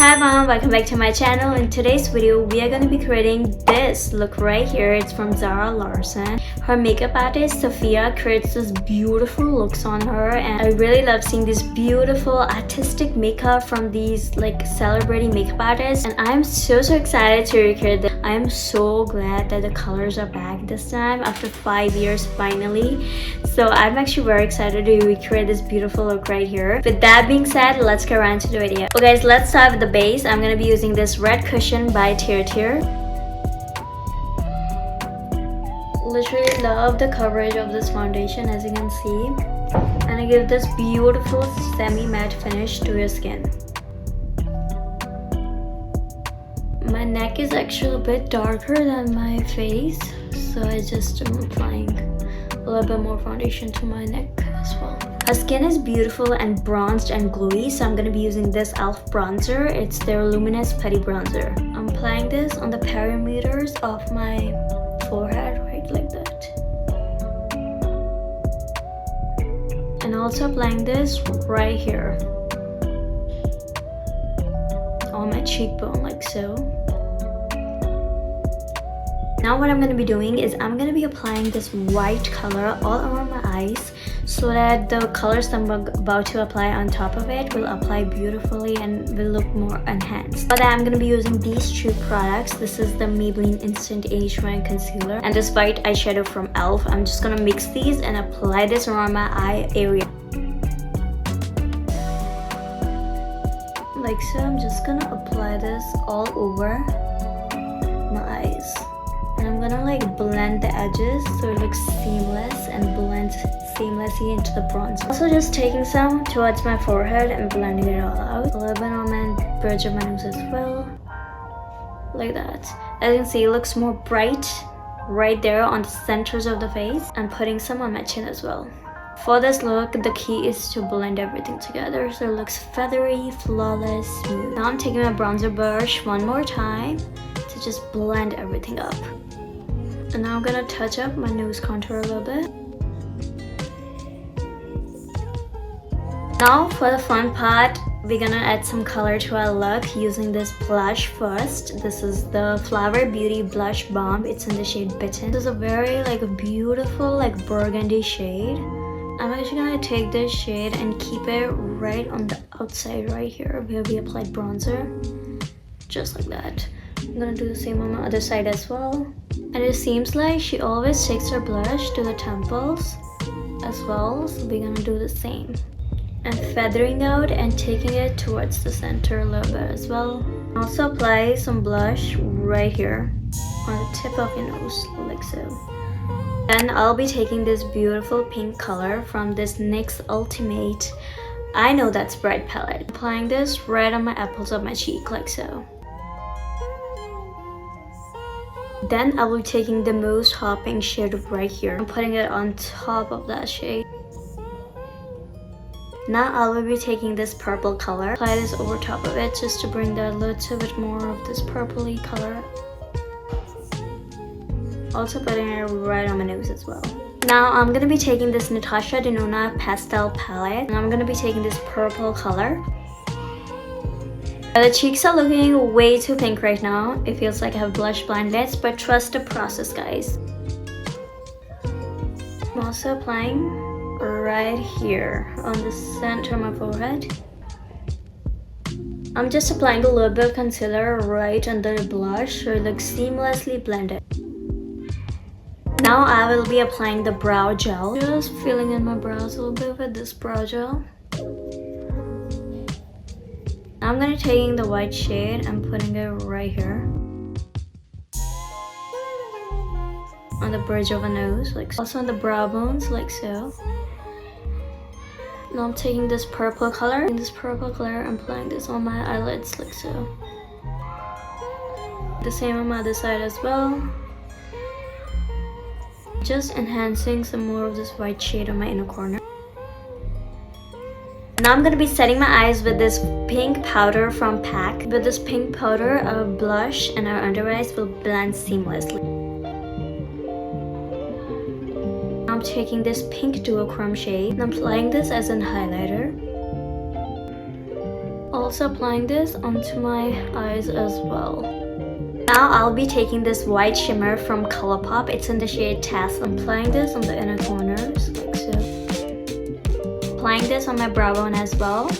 Hi mom, welcome back to my channel. In today's video, we are going to be creating this look right here. It's from Zara Larrson. Her makeup artist Sophia creates this beautiful looks on her, and I really love seeing this beautiful artistic makeup from these like celebrity makeup artists, and I'm so excited to recreate this. I'm so glad that the colors are back this time after 5 years finally. So I'm actually very excited to recreate this beautiful look right here. With that being said, let's get right into the video. Okay guys, let's start with the base. I'm gonna be using this red cushion by Tear. Literally love the coverage of this foundation, as you can see, and I give this beautiful semi-matte finish to your skin. My neck is actually a bit darker than my face, so I just am applying a little bit more foundation to my neck as well. Her skin is beautiful and bronzed and glowy, so I'm going to be using this e.l.f. bronzer. It's their luminous putty bronzer. I'm applying this on the perimeters of my forehead, right like that. And also applying this right here on my cheekbone, like so. Now what I'm going to be doing is I'm going to be applying this white color all around my eyes, so that the colors I'm about to apply on top of it will apply beautifully and will look more enhanced. For that, I'm going to be using these two products. This is the Maybelline Instant Age Rewind Concealer and this white eyeshadow from e.l.f. I'm just going to mix these and apply this around my eye area. Like so, I'm just going to apply this all over my eyes. And I'm gonna like blend the edges so it looks seamless and blends seamlessly into the bronzer. Also just taking some towards my forehead and blending it all out. A little bit on my bridge of my nose as well. Like that. As you can see, it looks more bright right there on the centers of the face. And putting some on my chin as well. For this look, the key is to blend everything together so it looks feathery, flawless, smooth. Now I'm taking my bronzer brush one more time to just blend everything up. And now I'm gonna touch up my nose contour a little bit. Now for the fun part, we're gonna add some color to our look using this blush first. This is the Flower Beauty Blush Bomb. It's in the shade Bitten. This is a very like beautiful like burgundy shade. I'm actually gonna take this shade and keep it right on the outside right here where we applied bronzer. Just like that. I'm gonna do the same on the other side as well. And it seems like she always takes her blush to the temples as well, so we're gonna do the same. And feathering out and taking it towards the center a little bit as well. Also apply some blush right here on the tip of your nose, like so. Then I'll be taking this beautiful pink color from this NYX Ultimate I Know That's Bright palette. Applying this right on my apples of my cheek, like so. Then I will be taking the most hot pink shade right here and putting it on top of that shade. Now I will be taking this purple color, apply this over top of it just to bring that little bit more of this purpley color. Also putting it right on my nose as well. Now I'm going to be taking this Natasha Denona pastel palette, and I'm going to be taking this purple color. The cheeks are looking way too pink right now. It feels like I have blush blindness, but trust the process, guys. I'm also applying right here on the center of my forehead. I'm just applying a little bit of concealer right under the blush so it looks seamlessly blended. Now I will be applying the brow gel. Just filling in my brows a little bit with this brow gel. I'm gonna taking the white shade and putting it right here on the bridge of a nose, like so. Also on the brow bones, like so. Now I'm taking this purple color and applying this on my eyelids, like so. The same on my other side as well. Just enhancing some more of this white shade on my inner corner. Now I'm going to be setting my eyes with this pink powder from PAC. With this pink powder, our blush and our under eyes will blend seamlessly. Now I'm taking this pink duochrome shade and I'm applying this as a highlighter. also applying this onto my eyes as well. Now I'll be taking this white shimmer from ColourPop. It's in the shade Tassel. I'm applying this on the inner corners like so. Applying this on my brow bone as well.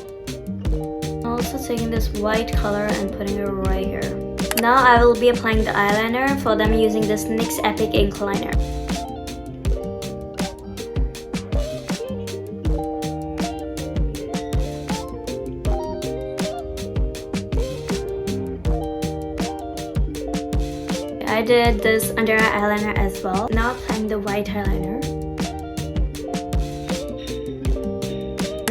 Also taking this white color and putting it right here. Now I will be applying the eyeliner. For them, using this NYX Epic Ink Liner. I did this under eye eyeliner as well. Now applying the white eyeliner.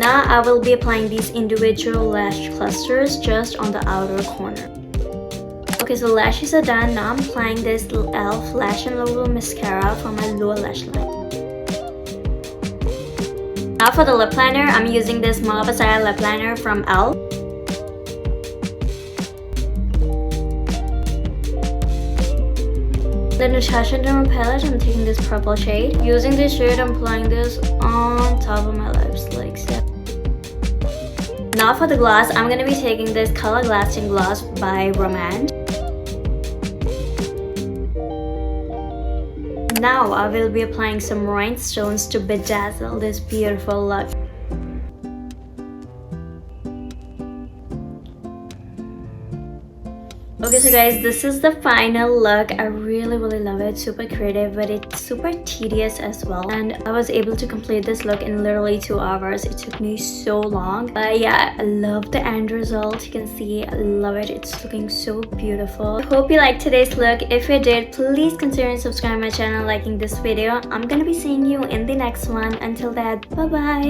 Now I will be applying these individual lash clusters just on the outer corner. Okay, so lashes are done. Now I'm applying this e.l.f. Lash and Logo mascara for my lower lash line. Now for the lip liner, I'm using this Malabasaya lip liner from e.l.f. The Natasha Denona palette, I'm taking this purple shade. Using this shade, I'm applying this on top of my lips like so. Now for the gloss, I'm going to be taking this Color Lasting Gloss by Romand. Now I will be applying some rhinestones to bedazzle this beautiful look. Okay, so guys, this is the final look. I really love it. Super creative, but it's super tedious as well. And I was able to complete this look in literally 2 hours. It took me so long. But yeah, I love the end result. You can see I love it. It's looking so beautiful. I hope you liked today's look. If you did, please consider subscribing my channel, liking this video. I'm gonna be seeing you in the next one. Until that, bye bye.